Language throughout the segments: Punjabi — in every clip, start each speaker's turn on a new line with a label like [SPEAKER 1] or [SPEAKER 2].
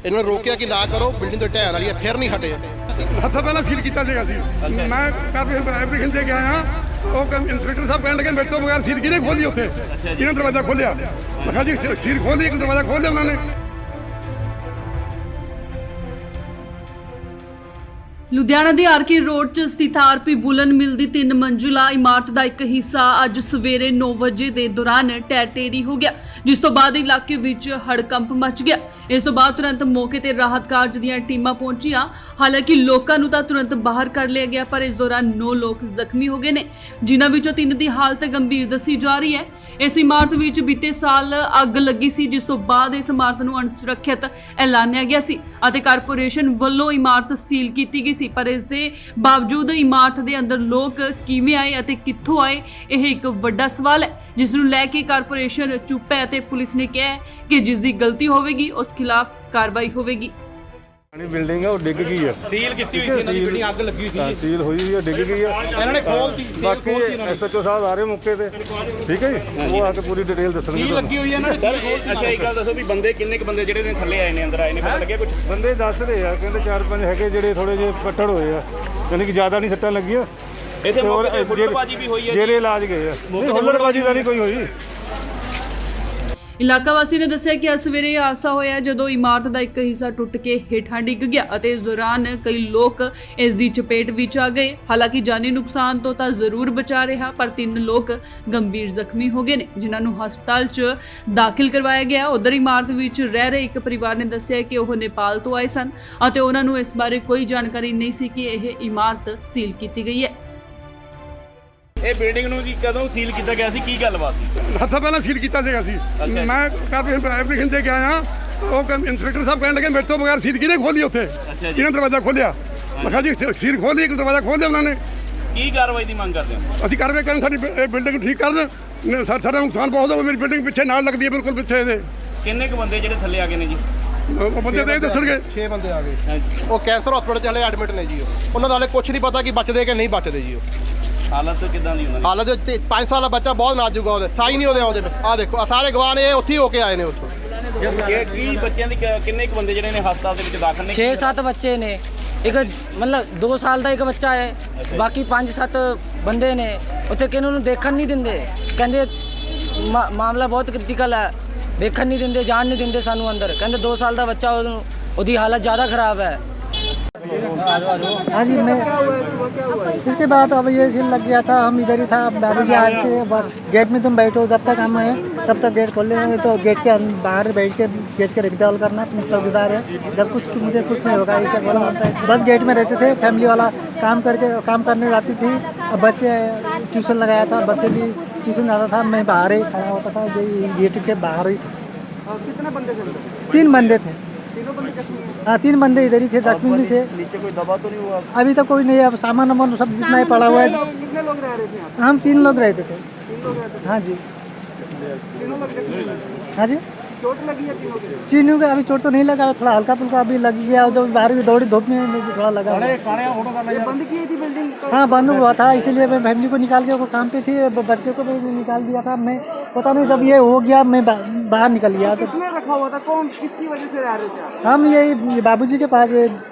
[SPEAKER 1] इन्होंने रोकिया कि ना करो, बिल्डिंग तो ढहन वाली है, फिर नहीं हटे।
[SPEAKER 2] हफ्ता पहले सील किया जाएगा सी मैं एप्लीकेशन दे के आया वो इंस्पेक्टर साहब कहने लगे मेरे तो बगैर सील की नहीं खोली उत्थे इन्होंने दरवाजा खोलिया मैं कहा जी सील खोली एक दरवाजा खोल दिया उन्होंने।
[SPEAKER 3] ਲੁਧਿਆਣਾ ਦੀ ਆਰਕੇ ਰੋਡ 'ਚ ਸਥਿਤ ਆਰਪੀ ਵੂਲਨ ਮਿਲ ਦੀ 3 ਮੰਜ਼ਿਲਾ ਇਮਾਰਤ ਦਾ ਇੱਕ ਹਿੱਸਾ ਅੱਜ ਸਵੇਰੇ 9 ਵਜੇ ਦੇ ਦੌਰਾਨ ਢਹਿ-ਢੇਰੀ ਹੋ ਗਿਆ, ਜਿਸ ਤੋਂ ਬਾਅਦ ਇਲਾਕੇ ਵਿੱਚ ਹੜਕੰਪ ਮਚ ਗਿਆ। ਇਸ ਤੋਂ ਬਾਅਦ ਤੁਰੰਤ ਮੌਕੇ ਤੇ ਰਾਹਤ ਕਾਰਜ ਦੀਆਂ ਟੀਮਾਂ ਪਹੁੰਚੀਆਂ। ਹਾਲਾਂਕਿ ਲੋਕਾਂ ਨੂੰ ਤਾਂ ਤੁਰੰਤ ਬਾਹਰ ਕੱਢ ਲਿਆ ਗਿਆ, ਪਰ ਇਸ ਦੌਰਾਨ 9 ਲੋਕ ਜ਼ਖਮੀ ਹੋ ਗਏ ਨੇ, ਜਿਨ੍ਹਾਂ ਵਿੱਚੋਂ 3 ਦੀ ਹਾਲਤ ਗੰਭੀਰ ਦੱਸੀ ਜਾ ਰਹੀ ਹੈ। ਇਸ ਇਮਾਰਤ ਵਿੱਚ ਬੀਤੇ ਸਾਲ ਅੱਗ ਲੱਗੀ ਸੀ, ਜਿਸ ਤੋਂ ਬਾਅਦ ਇਸ ਇਮਾਰਤ ਨੂੰ ਅਣਸੁਰੱਖਿਅਤ ਐਲਾਨਿਆ ਗਿਆ ਸੀ ਅਤੇ ਕਾਰਪੋਰੇਸ਼ਨ ਵੱਲੋਂ ਇਮਾਰਤ ਸੀਲ ਕੀਤੀ ਗਈ ਸੀ। ਪਰ ਇਸ ਦੇ ਬਾਵਜੂਦ ਇਮਾਰਤ ਦੇ ਅੰਦਰ ਲੋਕ ਕਿਵੇਂ ਆਏ ਅਤੇ ਕਿੱਥੋਂ ਆਏ, ਇਹ ਇੱਕ ਵੱਡਾ ਸਵਾਲ ਹੈ, ਜਿਸ ਨੂੰ ਲੈ ਕੇ ਕਾਰਪੋਰੇਸ਼ਨ ਚੁੱਪ ਹੈ ਅਤੇ ਪੁਲਿਸ ਨੇ ਕਿਹਾ ਕਿ ਜਿਸ ਦੀ ਗਲਤੀ ਹੋਵੇਗੀ ਉਸ ਖਿਲਾਫ ਕਾਰਵਾਈ ਹੋਵੇਗੀ।
[SPEAKER 4] बिल्डिंग है वो डिग गई है,
[SPEAKER 5] सील की हुई थी, बिल्डिंग आग लगी हुई थी,
[SPEAKER 4] सील हुई है, डिग गई है।
[SPEAKER 5] इन्होंने खोलती
[SPEAKER 4] बाकी SHO साहब आ रहे मौके पे, ठीक है जी, वो आके पूरी डिटेल दसणगे।
[SPEAKER 5] सील लगी हुई है इन्होंने सर। अच्छा एक गल दसो भी बंदे किन्ने क बंदे ਜਿਹੜੇ ਨੇ ਥੱਲੇ ਆਏ ਨੇ ਅੰਦਰ ਆਏ ਨੇ, ਪਤਾ ਲੱਗਿਆ ਕੁਝ?
[SPEAKER 4] ਬੰਦੇ ਦੱਸ ਰਹੇ ਆ, ਕਹਿੰਦੇ 4-5 ਹੈਗੇ ਜਿਹੜੇ ਥੋੜੇ ਜਿਹੇ ਪੱਟੜ ਹੋਏ ਆ, ਯਾਨੀ ਕਿ ਜ਼ਿਆਦਾ ਨਹੀਂ ਸੱਟਾਂ ਲੱਗੀਆਂ।
[SPEAKER 5] ਇਸੇ ਮੌਕੇ ਤੇ ਹੁੱਲੜਬਾਜੀ ਵੀ ਹੋਈ ਹੈ,
[SPEAKER 4] ਜਿਹੜੇ ਇਲਾਜ ਗਏ ਆ, ਹੁੱਲੜਬਾਜੀ ਤਾਂ ਨਹੀਂ ਕੋਈ ਹੋਈ।
[SPEAKER 3] ਇਲਾਕਾ ਵਾਸੀ ਨੇ ਦੱਸਿਆ ਕਿ ਅੱਜ ਸਵੇਰੇ ਹਾਦਸਾ ਹੋਇਆ ਜਦੋਂ ਇਮਾਰਤ ਦਾ ਇੱਕ ਹਿੱਸਾ ਟੁੱਟ ਕੇ ਹੇਠਾਂ ਡਿੱਗ ਗਿਆ ਅਤੇ ਇਸ ਦੌਰਾਨ ਕਈ ਲੋਕ ਇਸ ਦੀ ਚਪੇਟ ਵਿੱਚ ਆ ਗਏ। ਹਾਲਾਂਕਿ ਜਾਨੀ ਨੁਕਸਾਨ ਤੋਂ ਤਾਂ ਜ਼ਰੂਰ ਬਚਾ ਰਿਹਾ, ਪਰ 3 ਲੋਕ ਗੰਭੀਰ ਜ਼ਖਮੀ ਹੋ ਗਏ ਨੇ, ਜਿਨ੍ਹਾਂ ਨੂੰ ਹਸਪਤਾਲ 'ਚ ਦਾਖਲ ਕਰਵਾਇਆ ਗਿਆ। ਉਧਰ ਇਮਾਰਤ ਵਿੱਚ ਰਹਿ ਰਹੇ ਇੱਕ ਪਰਿਵਾਰ ਨੇ ਦੱਸਿਆ ਕਿ ਉਹ ਨੇਪਾਲ ਤੋਂ ਆਏ ਸਨ ਅਤੇ ਉਹਨਾਂ ਨੂੰ ਇਸ ਬਾਰੇ ਕੋਈ ਜਾਣਕਾਰੀ ਨਹੀਂ ਸੀ ਕਿ ਇਹ ਇਮਾਰਤ ਸੀਲ ਕੀਤੀ ਗਈ ਹੈ।
[SPEAKER 5] ਇਹ ਬਿਲਡਿੰਗ ਨੂੰ ਜੀ ਕਦੋਂ ਸੀਲ ਕੀਤਾ ਗਿਆ ਸੀ, ਕੀ ਗੱਲਬਾਤ ਸੀ?
[SPEAKER 2] ਹਫ਼ਤਾ ਪਹਿਲਾਂ ਸੀਲ ਕੀਤਾ ਜਾਏਗਾ ਸੀ ਮੈਂ ਐਪਲੀਕੇਸ਼ਨ ਦੇ ਕੇ ਆਇਆ ਉਹ ਇੰਸਪੈਕਟਰ ਸਾਹਿਬ ਕਹਿਣ ਲੱਗੇ ਮੇਰੇ ਤੋਂ ਬਗੈਰ ਸੀਲ ਕਿਹਨੇ ਖੋਲੀ ਉੱਥੇ ਇन्होंने ਦਰਵਾਜ਼ਾ ਖੋਲਿਆ ਮੈਂ ਕਿਹਾ ਜੀ ਸੀਲ ਖੋਲੀ ਇੱਕ ਦਰਵਾਜ਼ਾ ਖੋਲ ਦਿਆ ਉਹਨਾਂ ਨੇ।
[SPEAKER 5] ਕੀ ਕਾਰਵਾਈ ਦੀ ਮੰਗ ਕਰਦੇ ਹੋ?
[SPEAKER 2] ਅਸੀਂ ਕਾਰਵਾਈ ਕਰਨ, ਸਾਡੀ ਬਿਲਡਿੰਗ ਠੀਕ ਕਰਨ, ਸਾਡਾ ਨੁਕਸਾਨ ਬਹੁਤ ਹੋ, ਮੇਰੀ ਬਿਲਡਿੰਗ ਪਿੱਛੇ ਨਾਲ ਲੱਗਦੀ ਹੈ ਬਿਲਕੁਲ ਪਿੱਛੇ ਇਹਦੇ।
[SPEAKER 5] ਕਿੰਨੇ ਕੁ ਬੰਦੇ ਜਿਹੜੇ ਥੱਲੇ ਆ ਗਏ ਨੇ ਜੀ?
[SPEAKER 2] ਉਹ ਬੰਦੇ ਤਾਂ ਇਹ ਦੱਸਣਗੇ
[SPEAKER 1] 6 ਬੰਦੇ ਆ ਗਏ, ਉਹ ਕੈਂਸਰ ਹਸਪਤਾਲ 'ਚ ਹਲੇ ਐਡਮਿਟ ਨੇ ਜੀ। ਉਹਨਾਂ ਦਾ ਹਲੇ ਕੁਝ ਨਹੀਂ ਪਤਾ ਕਿ ਬਚਦੇ ਕਿ ਨਹੀਂ ਬਚਦੇ ਜੀ।
[SPEAKER 5] ਹਾਲਤ ਕਿਦਾਂ ਦੀ ਉਹਨਾਂ ਦੀ?
[SPEAKER 1] ਹਾਲਤ 5 ਸਾਲ ਦਾ ਬੱਚਾ ਬਹੁਤ ਨਾਜ਼ੁਕ ਆ, ਉਹਦੇ ਸਾਈ ਨਹੀਂ ਉਹਦੇ ਆਉਂਦੇ। ਆਹ ਦੇਖੋ ਆ ਸਾਰੇ ਗਵਾਹ ਨੇ, ਉੱਥੇ ਹੀ ਹੋ ਕੇ ਆਏ ਨੇ ਉੱਥੋਂ।
[SPEAKER 5] ਕੀ ਬੱਚਿਆਂ ਦੀ ਕਿੰਨੇ ਕੁ ਬੰਦੇ ਜਿਹੜੇ ਨੇ ਹਸਪਤਾਲ ਦੇ ਵਿੱਚ ਦਾਖਲ ਨੇ?
[SPEAKER 6] 6-7 ਬੱਚੇ ਨੇ, ਇੱਕ ਮਤਲਬ 2 ਸਾਲ ਦਾ ਇੱਕ ਬੱਚਾ ਹੈ, ਬਾਕੀ 5-7 ਬੰਦੇ ਨੇ। ਉੱਥੇ ਕਿਹਨੂੰ ਨੂੰ ਦੇਖਣ ਨਹੀਂ ਦਿੰਦੇ, ਕਹਿੰਦੇ ਮਾਮਲਾ ਬਹੁਤ ਕ੍ਰਿਟੀਕਲ ਹੈ, ਦੇਖਣ ਨਹੀਂ ਦਿੰਦੇ, ਜਾਣ ਨਹੀਂ ਦਿੰਦੇ ਸਾਨੂੰ ਅੰਦਰ। ਕਹਿੰਦੇ 2 ਸਾਲ ਦਾ ਬੱਚਾ, ਉਹਦੀ ਹਾਲਤ ਜ਼ਿਆਦਾ ਖਰਾਬ ਹੈ।
[SPEAKER 7] हाँ जी, मैं इसके बाद अब ये सीन लग गया था, हम इधर ही था। बाबू जी आज के गेट में तुम बैठो, जब तक हम आए तब तक गेट खोल लेंगे, तो गेट के बाहर बैठ के गेट के रखवाल करना, तुम चौकीदार है, जब कुछ मुझे कुछ नहीं होगा ऐसे बोला। बस गेट में रहते थे, फैमिली वाला काम करने जाती थी। बच्चे ट्यूशन लगाया था, बच्चे भी ट्यूशन जाता था, मैं बाहर ही खड़ा होता था, गेट के बाहर ही था।
[SPEAKER 8] कितने बंदे थे?
[SPEAKER 7] 3 बंदे थे।
[SPEAKER 8] तीनों बंदे जख्मी?
[SPEAKER 7] हाँ, 3 बंदे इधर ही थे, जख्मी भी थे।
[SPEAKER 8] नीचे कोई दबा तो नहीं हुआ?
[SPEAKER 7] अभी तक कोई नहीं है, अब सामान वामान सब जितना ही पड़ा हुआ है।
[SPEAKER 8] कितने लोग रह रहे थे यहाँ?
[SPEAKER 7] हम 3 लोग रहते थे।
[SPEAKER 8] 3 लोग रहते थे?
[SPEAKER 7] हाँ जी।
[SPEAKER 8] तीनों लोग जख्मी हुए?
[SPEAKER 7] हाँ जी,
[SPEAKER 8] चोट लगी है तीनों के?
[SPEAKER 7] चीनू का अभी चोट तो नहीं लगा, थोड़ा हल्का फुल्का अभी लग गया, और जब बाहर भी दौड़ी धूप में मुझे थोड़ा लगा।
[SPEAKER 8] ये बंद की थी बिल्डिंग?
[SPEAKER 7] हाँ, बंद हुआ था, इसीलिए मैं फैमिली को निकाल के, वो काम पे थी, बच्चे को भी निकाल दिया था। मैं पता नहीं जब ये हो गया मैं बाहर निकल गया। तो
[SPEAKER 8] किसने रखा हुआ था? कौन किसकी वजह से रह रहे थे?
[SPEAKER 7] हम यही बाबूजी के पास,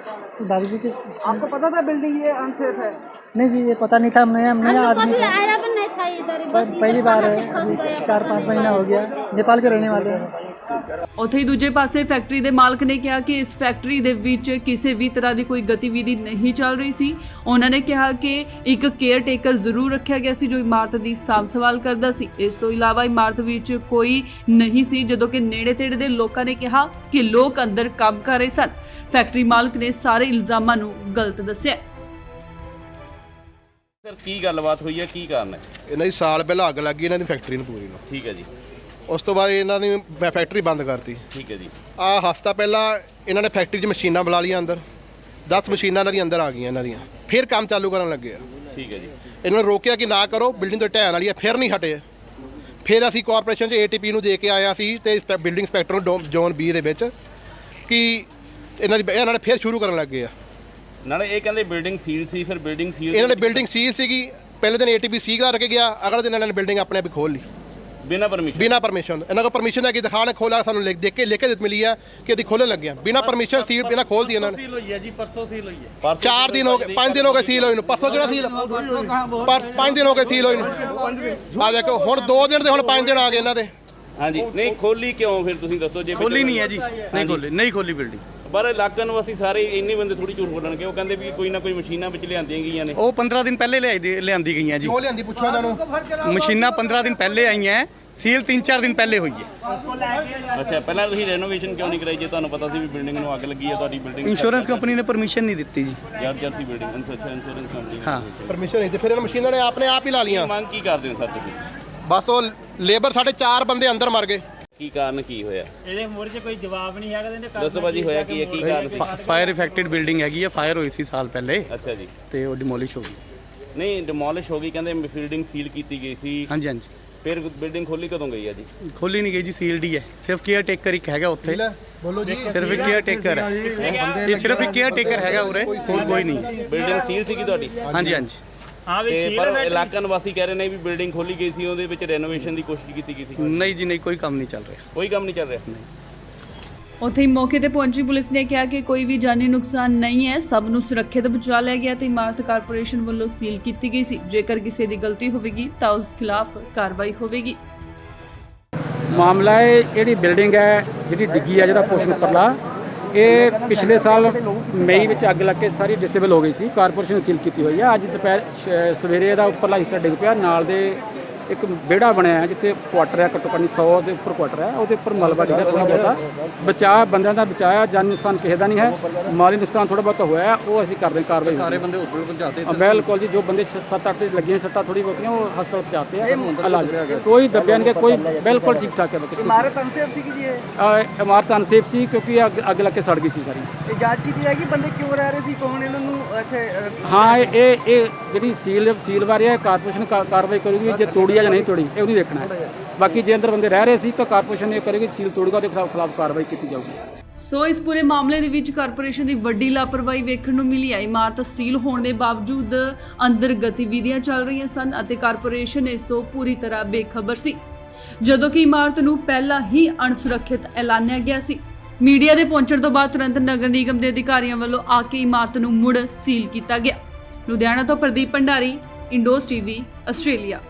[SPEAKER 7] बाबूजी के।
[SPEAKER 8] आपको पता था बिल्डिंग ये अनसेफ है?
[SPEAKER 7] नहीं जी, ये पता नहीं था, नया आदमी था,
[SPEAKER 9] आया भी नहीं था इधर, बस
[SPEAKER 7] पहली बार है, अभी 4-5 महीना हो गया, नेपाल के रहने वाले हैं।
[SPEAKER 3] ਉੱਥੇ ਹੀ ਦੂਜੇ ਪਾਸੇ ਫੈਕਟਰੀ ਦੇ ਮਾਲਕ ਨੇ ਕਿਹਾ ਕਿ ਇਸ ਫੈਕਟਰੀ ਦੇ ਵਿੱਚ ਕਿਸੇ ਵੀ ਤਰ੍ਹਾਂ ਦੀ ਕੋਈ ਗਤੀਵਿਧੀ ਨਹੀਂ ਚੱਲ ਰਹੀ ਸੀ। ਉਹਨਾਂ ਨੇ ਕਿਹਾ ਕਿ ਇੱਕ ਕੇਅਰ ਟੇਕਰ ਜ਼ਰੂਰ ਰੱਖਿਆ ਗਿਆ ਸੀ ਜੋ ਇਮਾਰਤ ਦੀ ਸਾਂਭ ਸੰਭਾਲ ਕਰਦਾ ਸੀ। ਇਸ ਤੋਂ ਇਲਾਵਾ ਇਮਾਰਤ ਵਿੱਚ ਕੋਈ ਨਹੀਂ ਸੀ, ਜਦੋਂ ਕਿ ਨੇੜੇ ਤੇੜੇ ਦੇ ਲੋਕਾਂ ਨੇ ਕਿਹਾ ਕਿ ਲੋਕ ਅੰਦਰ ਕੰਮ ਕਰ ਰਹੇ ਸਨ। ਫੈਕਟਰੀ ਮਾਲਕ ਨੇ ਸਾਰੇ ਇਲਜ਼ਾਮਾਂ ਨੂੰ ਗਲਤ ਦੱਸਿਆ।
[SPEAKER 5] ਸਰ ਕੀ ਗੱਲਬਾਤ ਹੋਈ ਹੈ, ਕੀ ਕਾਰਨ ਹੈ?
[SPEAKER 1] ਇਹਨਾਂ ਦੀ ਸਾਲ ਪਹਿਲਾਂ ਅੱਗ ਲੱਗੀ ਇਹਨਾਂ ਦੀ ਫੈਕਟਰੀ ਨੂੰ ਪੂਰੀ ਨੂੰ।
[SPEAKER 5] ਠੀਕ ਹੈ ਜੀ।
[SPEAKER 1] ਉਸ ਤੋਂ ਬਾਅਦ ਇਹਨਾਂ ਦੀ ਫੈਕਟਰੀ ਬੰਦ ਕਰਤੀ।
[SPEAKER 5] ਠੀਕ ਹੈ ਜੀ।
[SPEAKER 1] ਆਹ ਹਫ਼ਤਾ ਪਹਿਲਾਂ ਇਹਨਾਂ ਨੇ ਫੈਕਟਰੀ 'ਚ ਮਸ਼ੀਨਾਂ ਬੁਲਾ ਲਈਆਂ ਅੰਦਰ, 10 ਮਸ਼ੀਨਾਂ ਇਹਨਾਂ ਦੀ ਅੰਦਰ ਆ ਗਈਆਂ ਇਹਨਾਂ ਦੀਆਂ, ਫਿਰ ਕੰਮ ਚਾਲੂ ਕਰਨ ਲੱਗੇ ਆ।
[SPEAKER 5] ਠੀਕ ਹੈ ਜੀ।
[SPEAKER 1] ਇਹਨਾਂ ਨੇ ਰੋਕਿਆ ਕਿ ਨਾ ਕਰੋ, ਬਿਲਡਿੰਗ ਤਾਂ ਢਹਿਣ ਵਾਲੀ ਹੈ, ਫਿਰ ਨਹੀਂ ਹਟੇ। ਫਿਰ ਅਸੀਂ ਕਾਰਪੋਰੇਸ਼ਨ 'ਚ ATP ਨੂੰ ਦੇ ਕੇ ਆਇਆ ਸੀ ਤੇ ਬਿਲਡਿੰਗ ਇੰਸਪੈਕਟਰ ਨੂੰ ਜ਼ੋਨ B ਦੇ ਵਿੱਚ ਕਿ ਇਹਨਾਂ ਨੇ ਫਿਰ ਸ਼ੁਰੂ ਕਰਨ ਲੱਗੇ ਆ।
[SPEAKER 5] ਨਾਲੇ ਇਹ ਕਹਿੰਦੇ ਬਿਲਡਿੰਗ ਸੀਲ ਸੀ, ਫਿਰ ਬਿਲਡਿੰਗ ਸੀਲ
[SPEAKER 1] ਇਹਨਾਂ ਨੇ ਬਿਲਡਿੰਗ ਸੀਲ ਸੀਗੀ, ਪਹਿਲੇ ਦਿਨ ATP ਸੀ ਕਰ ਕੇ ਗਿਆ, ਅਗਲੇ ਦਿਨ ਇਹਨਾਂ ਨੇ ਬਿਲਡਿੰਗ ਆਪਣੇ ਆਪ ਹੀ ਖੋਲ ਲਈ
[SPEAKER 5] ਬਿਨਾਂ ਪਰਮਿਸ਼ਨ।
[SPEAKER 1] ਬਿਨਾਂ ਪਰਮਿਸ਼ਨ। ਇਹਨਾਂ ਕੋਲ ਪਰਮਿਸ਼ਨ ਹੈ ਕਿ ਦਿਖਾਣ ਖੋਲਾ, ਸਾਨੂੰ ਲਿਖ ਕੇ ਮਿਲੀ ਆ ਕਿ ਅਸੀਂ ਖੋਲਣ ਲੱਗੇ ਆ ਬਿਨਾਂ ਪਰਮਿਸ਼ਨ। ਸੀਲ ਬਿਨਾਂ ਖੋਲ ਦੀ ਇਹਨਾਂ ਨੇ।
[SPEAKER 9] ਸੀਲ ਹੋਈ ਹੈ ਜੀ, ਪਰਸੋਂ ਸੀਲ ਹੋਈ ਹੈ।
[SPEAKER 1] 4 ਦਿਨ ਹੋ ਗਏ, 5 ਦਿਨ ਹੋ ਗਏ ਸੀਲ ਹੋਈ ਨੂੰ। ਪਰਸੋਂ ਜਿਹੜਾ ਸੀਲ 5 ਦਿਨ ਹੋ ਗਏ ਸੀਲ ਹੋਈ ਨੂੰ। ਆ ਦੇਖੋ ਹੁਣ 2 ਦਿਨ ਤੇ ਹੁਣ 5 ਦਿਨ ਆ ਗਏ ਇਹਨਾਂ ਦੇ।
[SPEAKER 5] ਹਾਂਜੀ, ਨਹੀਂ ਖੋਲੀ ਕਿਉਂ ਫਿਰ ਤੁਸੀਂ ਦੱਸੋ। ਜੇ
[SPEAKER 9] ਖੋਲੀ ਨਹੀਂ ਹੈ ਜੀ, ਨਹੀਂ ਖੋਲੀ ਬਿਲਡਿੰਗ।
[SPEAKER 5] ਪਰ ਇਲਾਕੇ ਨੂੰ ਅਸੀਂ ਸਾਰੇ ਇੰਨੇ ਬੰਦੇ ਥੋੜੀ ਝੂਠ ਬੋਲਣਗੇ। ਉਹ ਕਹਿੰਦੇ ਵੀ ਕੋਈ ਨਾ ਕੋਈ ਮਸ਼ੀਨਾਂ ਵਿੱਚ ਲਿਆਂਦੀਆਂ ਗਈਆਂ ਨੇ।
[SPEAKER 9] ਉਹ 15 ਦਿਨ ਪਹਿਲੇ ਲਿਆਂਦੀ ਗਈਆਂ ਜੀ।
[SPEAKER 1] ਉਹ ਲਿਆਂਦੀ ਪੁੱਛੋ ਇਹਨਾਂ ਨੂੰ।
[SPEAKER 9] ਮਸ਼ੀਨਾਂ 15 ਦਿਨ ਪਹਿਲੇ ਆਈਆਂ, ਸੀਲ 3-4 ਦਿਨ ਪਹਿਲੇ ਹੋਈ ਹੈ।
[SPEAKER 5] ਅੱਛਾ, ਪਹਿਲਾਂ ਤੁਸੀਂ ਰੈਨੋਵੇਸ਼ਨ ਕਿਉਂ ਨਹੀਂ ਕਰਾਈ ਜੇ ਤੁਹਾਨੂੰ ਪਤਾ ਸੀ ਵੀ ਬਿਲਡਿੰਗ ਨੂੰ ਅੱਗ ਲੱਗੀ ਹੈ ਤੁਹਾਡੀ ਬਿਲਡਿੰਗ?
[SPEAKER 9] ਇੰਸ਼ੋਰੈਂਸ ਕੰਪਨੀ ਨੇ ਪਰਮਿਸ਼ਨ ਨਹੀਂ ਦਿੱਤੀ ਜੀ।
[SPEAKER 5] ਜਰ ਸੀ ਬਿਲਡਿੰਗ ਇੰਸ਼ੋਰੈਂਸ ਕੰਪਨੀ
[SPEAKER 9] ਹਾਂ
[SPEAKER 1] ਪਰਮਿਸ਼ਨ ਨਹੀਂ ਤੇ ਫਿਰ ਇਹਨਾਂ ਮਸ਼ੀਨਾਂ ਨੇ ਆਪਣੇ ਆਪ ਹੀ ਲਾ ਲੀਆਂ।
[SPEAKER 5] ਮੰਗ ਕੀ ਕਰਦੇ ਹੋ ਸਰ ਤੁਸੀਂ?
[SPEAKER 1] ਬਸ ਉਹ ਲੇਬਰ ਸਾਡੇ 4 ਬੰਦੇ ਅੰਦਰ ਮਰ ਗਏ।
[SPEAKER 5] ਕੀ ਕਾਰਨ ਕੀ ਹੋਇਆ?
[SPEAKER 10] ਇਹਦੇ ਮੋਰੇ 'ਚ ਕੋਈ ਜਵਾਬ ਨਹੀਂ ਹੈਗਾ।
[SPEAKER 5] ਦੱਸੋ ਭਾਜੀ ਹੋਇਆ ਕੀ ਹੈ, ਕੀ ਕਾਰਨ ਸੀ?
[SPEAKER 9] ਫਾਇਰ ਇਫੈਕਟਡ ਬਿਲਡਿੰਗ ਹੈਗੀ ਹੈ, ਫਾਇਰ ਹੋਈ ਸੀ ਸਾਲ ਪਹਿਲੇ
[SPEAKER 5] ਅੱਛਾ ਜੀ।
[SPEAKER 9] ਤੇ ਉਹ ਡਿਮੋਲਿਸ਼ ਹੋ ਗਈ।
[SPEAKER 5] ਨਹੀਂ ਡਿਮੋਲਿਸ਼ ਹੋ ਗਈ ਕਹਿੰਦੇ, ਬਿਲਡਿੰਗ ਸੀਲ ਕੀਤੀ ਗਈ ਸੀ।
[SPEAKER 9] ਹਾਂਜੀ ਹਾਂਜੀ।
[SPEAKER 5] ਫਿਰ ਬਿਲਡਿੰਗ ਖੋਲੀ ਕਦੋਂ ਗਈ ਹੈ ਜੀ?
[SPEAKER 9] ਖੋਲੀ ਨਹੀਂ ਗਈ ਜੀ, ਸੀਲਡ ਹੀ ਹੈ। ਸਿਰਫ ਕੇਅਰ ਟੇਕਰ ਇੱਕ ਹੈਗਾ ਉੱਥੇ।
[SPEAKER 1] ਬੋਲੋ ਜੀ।
[SPEAKER 9] ਸਿਰਫ ਇੱਕ ਕੇਅਰ ਟੇਕਰ ਹੈ, ਇਹ ਸਿਰਫ ਇੱਕ ਕੇਅਰ ਟੇਕਰ ਹੈਗਾ ਉਰੇ, ਹੋਰ ਕੋਈ ਨਹੀਂ।
[SPEAKER 5] ਬਿਲਡਿੰਗ ਸੀਲ ਸੀਗੀ ਤੁਹਾਡੀ?
[SPEAKER 9] ਹਾਂਜੀ ਹਾਂਜੀ।
[SPEAKER 5] ਤੇ ਪਰ ਇਲਾਕਾ ਨਿਵਾਸੀ ਕਹਿ ਰਹੇ ਨੇ ਵੀ ਬਿਲਡਿੰਗ ਖੋਲੀ ਗਈ ਸੀ, ਉਹਦੇ ਵਿੱਚ ਰੈਨੋਵੇਸ਼ਨ ਦੀ ਕੋਸ਼ਿਸ਼ ਕੀਤੀ ਗਈ ਸੀ।
[SPEAKER 9] ਨਹੀਂ ਜੀ ਨਹੀਂ, ਕੋਈ ਕੰਮ ਨਹੀਂ ਚੱਲ ਰਿਹਾ।
[SPEAKER 5] ਕੋਈ ਕੰਮ ਨਹੀਂ ਚੱਲ ਰਿਹਾ।
[SPEAKER 3] ਉੱਥੇ ਹੀ ਮੌਕੇ ਤੇ ਪਹੁੰਚੀ ਪੁਲਿਸ ਨੇ ਕਿਹਾ ਕਿ ਕੋਈ ਵੀ ਜਾਨੀ ਨੁਕਸਾਨ ਨਹੀਂ ਹੈ, ਸਭ ਨੂੰ ਸੁਰੱਖਿਅਤ ਬਚਾ ਲਿਆ ਗਿਆ ਤੇ ਇਮਾਰਤ ਕਾਰਪੋਰੇਸ਼ਨ ਵੱਲੋਂ ਸੀਲ ਕੀਤੀ ਗਈ ਸੀ। ਜੇਕਰ ਕਿਸੇ ਦੀ ਗਲਤੀ ਹੋਵੇਗੀ ਤਾਂ ਉਸ ਖਿਲਾਫ ਕਾਰਵਾਈ ਹੋਵੇਗੀ।
[SPEAKER 11] ਮਾਮਲਾ ਹੈ ਜਿਹੜੀ ਬਿਲਡਿੰਗ ਹੈ ਜਿਹੜੀ ਡਿੱਗੀ ਹੈ, ਜਿਹਦਾ ਪੋਰਸ਼ਨ ਉੱਪਰਲਾ, ਇਹ ਪਿਛਲੇ ਸਾਲ ਮਈ ਵਿੱਚ ਅੱਗ ਲੱਗ ਕੇ ਸਾਰੀ ਡਿਸੇਬਲ ਹੋ ਗਈ ਸੀ। ਕਾਰਪੋਰੇਸ਼ਨ ਸੀਲ ਕੀਤੀ ਹੋਈ ਹੈ। ਅੱਜ ਦੁਪਹਿਰ ਸਵੇਰੇ ਦਾ ਉੱਪਰਲਾ ਹਿੱਸਾ ਡਿੱਗ ਪਿਆ। ਨਾਲ ਦੇ ਇੱਕ ਵਿਹੜਾ ਬਣਿਆ ਹੈ ਜਿੱਥੇ ਕੁਆਟਰ ਹੈ, ਘੱਟੋ ਘੱਟ 100 ਦੇ ਉੱਪਰ ਕੁਆਟਰ ਹੈ, ਉਹਦੇ ਉੱਪਰ ਮਲਬਾ ਡਿੱਗਾ ਥੋੜ੍ਹਾ ਬਹੁਤਾ। ਬਚਾਅ ਬੰਦਿਆਂ ਦਾ ਬਚਾਇਆ, ਜਾਨੀ ਨੁਕਸਾਨ ਕਿਸੇ ਦਾ ਨਹੀਂ ਹੈ। ਮਾਲੀ ਨੁਕਸਾਨ ਥੋੜ੍ਹਾ ਬਹੁਤਾ ਹੋਇਆ, ਉਹ ਅਸੀਂ ਕਰਦੇ ਕਾਰਵਾਈ। ਸਾਰੇ ਬੰਦੇ ਹਸਪਤਾਲ ਪਹੁੰਚਾਤੇ? ਬਿਲਕੁਲ ਜੀ, ਜੋ ਬੰਦੇ 7-8 ਤੇ ਲੱਗੀਆਂ ਸੱਟਾਂ ਥੋੜੀ ਬਹੁਤੀਆਂ, ਉਹ ਹਸਪਤਾਲ ਪਹੁੰਚਾਤੇ ਆ। ਇਲਾਜ ਕੋਈ ਦੱਬਿਆ ਨਹੀਂ, ਕੋਈ ਬਿਲਕੁਲ ਠੀਕ ਠਾਕ ਹੈ।
[SPEAKER 8] ਇਮਾਰਤ ਅਨਸੇਫ ਸੀ ਜੀ ਇਹ?
[SPEAKER 11] ਇਮਾਰਤ ਅਨਸੇਫ ਸੀ ਕਿਉਂਕਿ ਅੱਗ ਲੱਗ ਕੇ ਸੜ ਗਈ ਸੀ ਸਾਰੀ।
[SPEAKER 8] ਤੇ ਜਾਂਚ ਕੀਤੀ ਜਾਏਗੀ ਬੰਦੇ ਕਿਉਂ ਰਹਿ ਰਹੇ ਸੀ, ਕੌਣ ਇਹਨਾਂ ਨੂੰ ਇੱਥੇ?
[SPEAKER 11] ਹਾਂ, ਇਹ ਜਿਹੜੀ ਸੀਲ ਬਾਰੇ ਹੈ ਕਾਰਪੋਰੇਸ਼ਨ ਕਾਰਵਾਈ ਕਰੂਗੀ। ਜੇ ਤੋੜੀ ਆ ਜਾਂ ਨਹੀਂ ਤੋੜੀ ਇਹ ਨਹੀਂ ਦੇਖਣਾ ਹੈ। ਬਾਕੀ ਜੇ ਅੰਦਰ ਬੰਦੇ ਰਹਿ ਰਹੇ ਸੀ ਤਾਂ ਕਾਰਪੋਰੇਸ਼ਨ ਇਹ ਕਰੇਗੀ, ਸੀਲ ਤੋੜੂਗਾ ਉਹਦੇ ਖਿਲਾਫ ਕਾਰਵਾਈ ਕੀਤੀ ਜਾਊਗੀ।
[SPEAKER 3] ਸੋ ਇਸ ਪੂਰੇ ਮਾਮਲੇ ਦੇ ਵਿੱਚ ਕਾਰਪੋਰੇਸ਼ਨ ਦੀ ਵੱਡੀ ਲਾਪਰਵਾਹੀ ਵੇਖਣ ਨੂੰ ਮਿਲੀ ਹੈ। ਇਮਾਰਤ ਸੀਲ ਹੋਣ ਦੇ ਬਾਵਜੂਦ ਅੰਦਰ ਗਤੀਵਿਧੀਆਂ ਚੱਲ ਰਹੀਆਂ ਸਨ ਅਤੇ ਕਾਰਪੋਰੇਸ਼ਨ ਇਸ ਤੋਂ ਪੂਰੀ ਤਰ੍ਹਾਂ ਬੇਖਬਰ ਸੀ, ਜਦੋਂ ਕਿ ਇਮਾਰਤ ਨੂੰ ਪਹਿਲਾਂ ਹੀ ਅਣਸੁਰੱਖਿਅਤ ਐਲਾਨਿਆ ਗਿਆ ਸੀ। ਮੀਡੀਆ ਦੇ ਪਹੁੰਚਣ ਤੋਂ ਬਾਅਦ ਤੁਰੰਤ ਨਗਰ ਨਿਗਮ ਦੇ ਅਧਿਕਾਰੀਆਂ ਵੱਲੋਂ ਆ ਕੇ ਇਮਾਰਤ ਨੂੰ ਮੁੜ ਸੀਲ ਕੀਤਾ ਗਿਆ। ਲੁਧਿਆਣਾ ਤੋਂ ਪ੍ਰਦੀਪ ਭੰਡਾਰੀ, ਇੰਡੋਸ TV, ਆਸਟ੍ਰੇਲੀਆ।